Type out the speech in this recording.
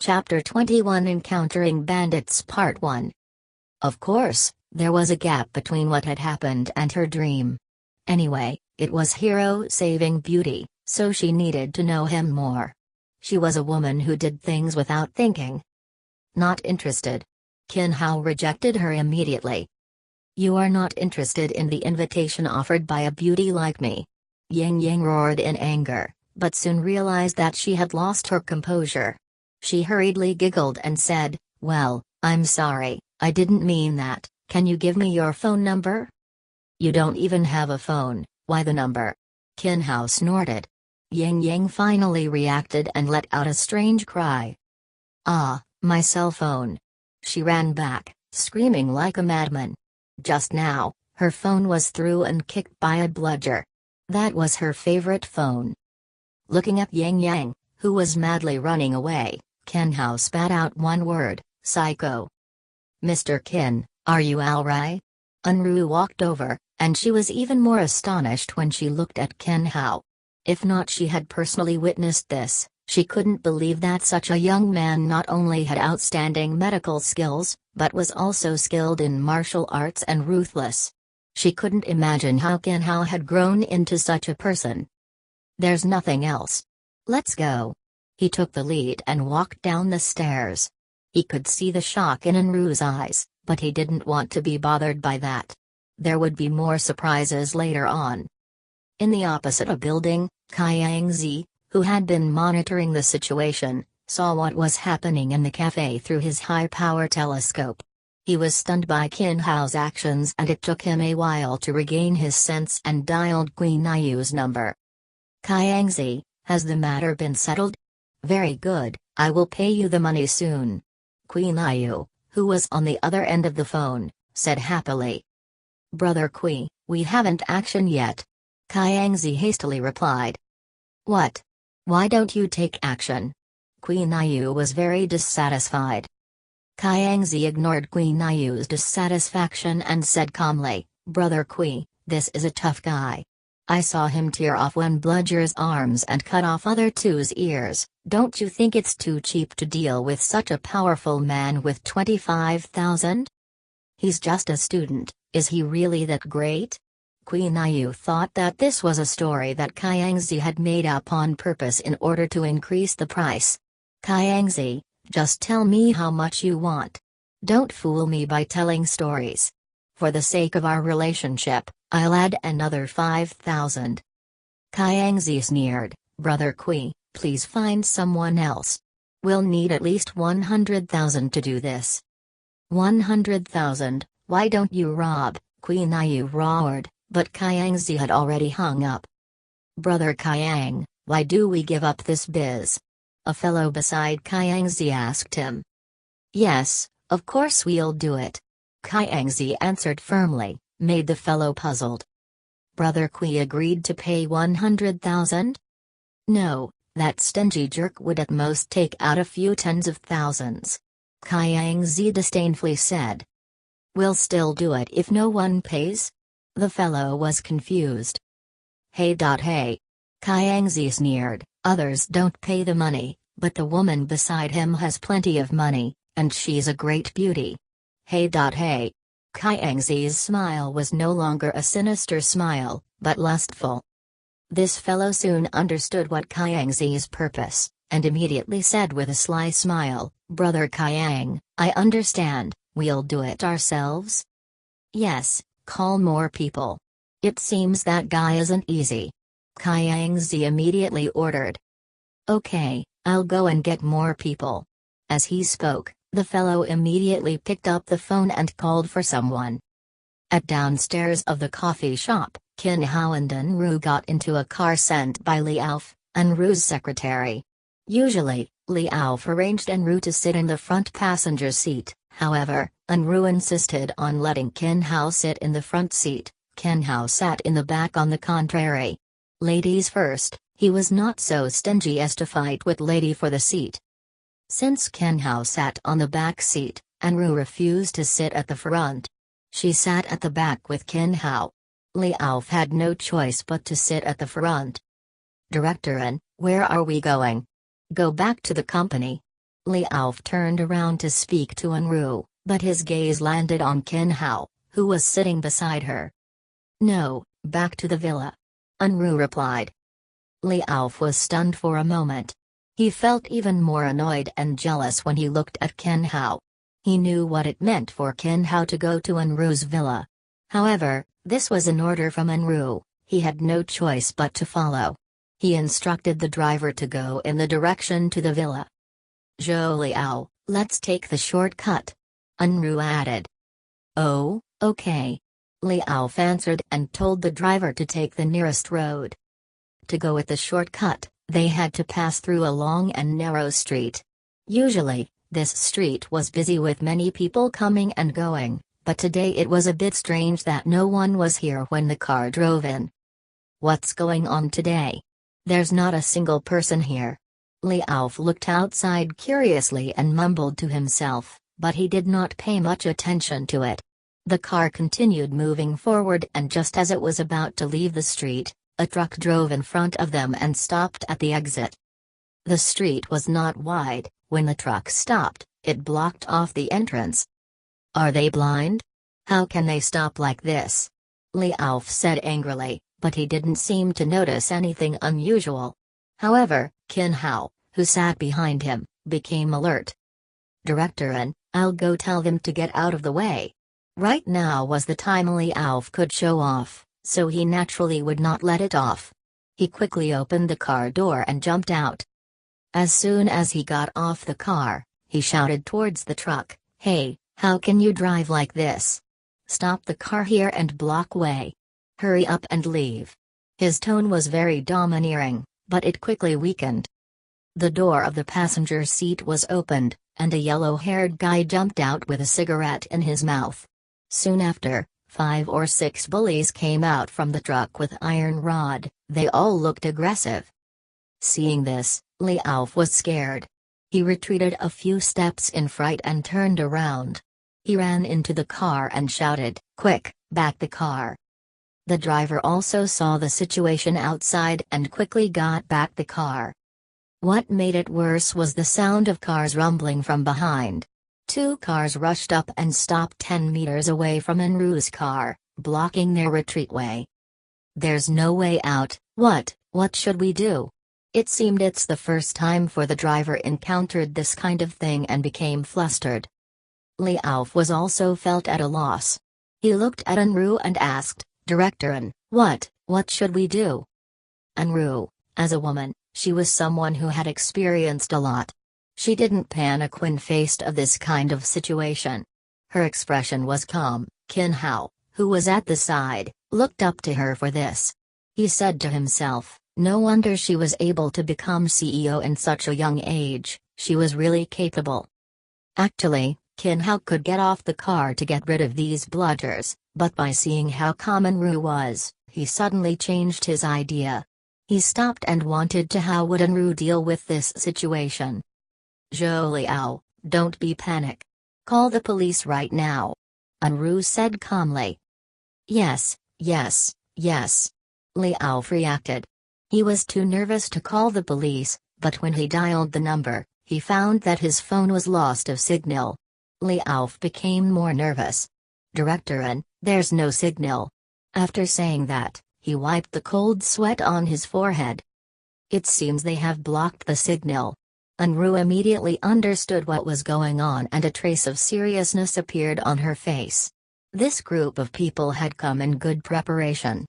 Chapter 21 Encountering Bandits Part 1. Of course, there was a gap between what had happened and her dream. Anyway, it was hero saving beauty, so she needed to know him more. She was a woman who did things without thinking. Not interested. Qin Hao rejected her immediately. You are not interested in the invitation offered by a beauty like me. Yang Yang roared in anger, but soon realized that she had lost her composure. She hurriedly giggled and said, "Well, I'm sorry, I didn't mean that. Can you give me your phone number?" "You don't even have a phone, why the number?" Qin Hao snorted. Yang Yang finally reacted and let out a strange cry. "Ah, my cell phone." She ran back, screaming like a madman. Just now, her phone was through and kicked by a bludger. That was her favorite phone. Looking at Yang Yang, who was madly running away, Qin Hao spat out one word, "Psycho." "Mr. Qin, are you alright?" Unruh walked over, and she was even more astonished when she looked at Qin Hao. If not she had personally witnessed this, she couldn't believe that such a young man not only had outstanding medical skills, but was also skilled in martial arts and ruthless. She couldn't imagine how Qin Hao had grown into such a person. "There's nothing else. Let's go." He took the lead and walked down the stairs. He could see the shock in Enru's eyes, but he didn't want to be bothered by that. There would be more surprises later on. In the opposite building, Qiangzi, who had been monitoring the situation, saw what was happening in the cafe through his high-power telescope. He was stunned by Qin Hao's actions and it took him a while to regain his sense and dialed Qin Hao's number. "Qiangzi, has the matter been settled?" "Very good, I will pay you the money soon." Qin Hao, who was on the other end of the phone, said happily. "Brother Qi, we haven't action yet." Qiangzi hastily replied. "What? Why don't you take action?" Qin Hao was very dissatisfied. Qiangzi ignored Qin Hao's dissatisfaction and said calmly, "Brother Qi, this is a tough guy. I saw him tear off one bludger's arms and cut off other two's ears. Don't you think it's too cheap to deal with such a powerful man with 25,000? He's just a student, is he really that great?" Qin Hao thought that this was a story that Qiangzi had made up on purpose in order to increase the price. "Qiangzi, just tell me how much you want. Don't fool me by telling stories. For the sake of our relationship, I'll add another 5,000. Qiangzi sneered, "Brother Qi, please find someone else. We'll need at least 100,000 to do this." 100,000, why don't you rob? Qin Hao roared, but Qiangzi had already hung up. "Brother Qiang, why do we give up this biz?" a fellow beside Qiangzi asked him. "Yes, of course we'll do it," Qiangzi answered firmly, made the fellow puzzled. "Brother Qi agreed to pay 100,000? No, that stingy jerk would at most take out a few tens of thousands," Qiangzi disdainfully said. "We'll still do it if no one pays?" The fellow was confused. Hey, Qiangzi sneered, "Others don't pay the money, but the woman beside him has plenty of money, and she's a great beauty. Hey. Qiangzi's smile was no longer a sinister smile, but lustful. This fellow soon understood what Qiangzi's purpose, and immediately said with a sly smile, "Brother Qiang, I understand, we'll do it ourselves?" "Yes, call more people. It seems that guy isn't easy," Qiangzi immediately ordered. "Okay, I'll go and get more people." As he spoke, the fellow immediately picked up the phone and called for someone. At downstairs of the coffee shop, Qin Hao and Enru got into a car sent by Liao, Enru's secretary. Usually, Liao arranged Enru to sit in the front passenger seat, however, Enru insisted on letting Qin Hao sit in the front seat. Qin Hao sat in the back on the contrary. Ladies first, he was not so stingy as to fight with Lady for the seat. Since Qin Hao sat on the back seat, Enru refused to sit at the front. She sat at the back with Qin Hao. Liao had no choice but to sit at the front. "Director N, where are we going?" "Go back to the company." Li Alf turned around to speak to Enru, but his gaze landed on Qin Hao, who was sitting beside her. "No, back to the villa," Enru replied. Li Alf was stunned for a moment. He felt even more annoyed and jealous when he looked at Qin Hao. He knew what it meant for Qin Hao to go to Enru's villa. However, this was an order from Enru. He had no choice but to follow. He instructed the driver to go in the direction to the villa. "Zhou Liao, let's take the shortcut," Enru added. "Oh, okay," Li Alf answered and told the driver to take the nearest road. To go with the shortcut, they had to pass through a long and narrow street. Usually, this street was busy with many people coming and going, but today it was a bit strange that no one was here when the car drove in. "What's going on today? There's not a single person here." Li Alf looked outside curiously and mumbled to himself, but he did not pay much attention to it. The car continued moving forward, and just as it was about to leave the street, a truck drove in front of them and stopped at the exit. The street was not wide. When the truck stopped, it blocked off the entrance. "Are they blind? How can they stop like this?" Li Alf said angrily, but he didn't seem to notice anything unusual. However, Qin Hao, who sat behind him, became alert. "Director, and I'll go tell them to get out of the way." Right now was the time Li Alf could show off, so he naturally would not let it off. He quickly opened the car door and jumped out. As soon as he got off the car, he shouted towards the truck, "Hey, how can you drive like this? Stop the car here and block way. Hurry up and leave." His tone was very domineering, but it quickly weakened. The door of the passenger seat was opened, and a yellow-haired guy jumped out with a cigarette in his mouth. Soon after, 5 or 6 bullies came out from the truck with iron rod. They all looked aggressive. Seeing this, Li Alf was scared. He retreated a few steps in fright and turned around. He ran into the car and shouted, "Quick, back the car." The driver also saw the situation outside and quickly got back the car. What made it worse was the sound of cars rumbling from behind. 2 cars rushed up and stopped 10 meters away from Enru's car, blocking their retreatway. "There's no way out. What should we do?" It seemed it's the first time for the driver encountered this kind of thing and became flustered. Li Alf was also felt at a loss. He looked at Enru and asked, "Director, and what should we do?" Enru, as a woman, she was someone who had experienced a lot. She didn't panic when faced of this kind of situation. Her expression was calm. Qin Hao, who was at the side, looked up to her for this. He said to himself, no wonder she was able to become CEO in such a young age, she was really capable. Actually, Qin Hao could get off the car to get rid of these bludgers, but by seeing how calm Enru was, he suddenly changed his idea. He stopped and wanted to how would Enru deal with this situation. "Zhou Liao, don't be panic. Call the police right now," Enru said calmly. Yes, Li Alf reacted. He was too nervous to call the police, but when he dialed the number, he found that his phone was lost of signal. Li Alf became more nervous. "Director, and there's no signal." After saying that, he wiped the cold sweat on his forehead. "It seems they have blocked the signal." Enru immediately understood what was going on and a trace of seriousness appeared on her face. This group of people had come in good preparation.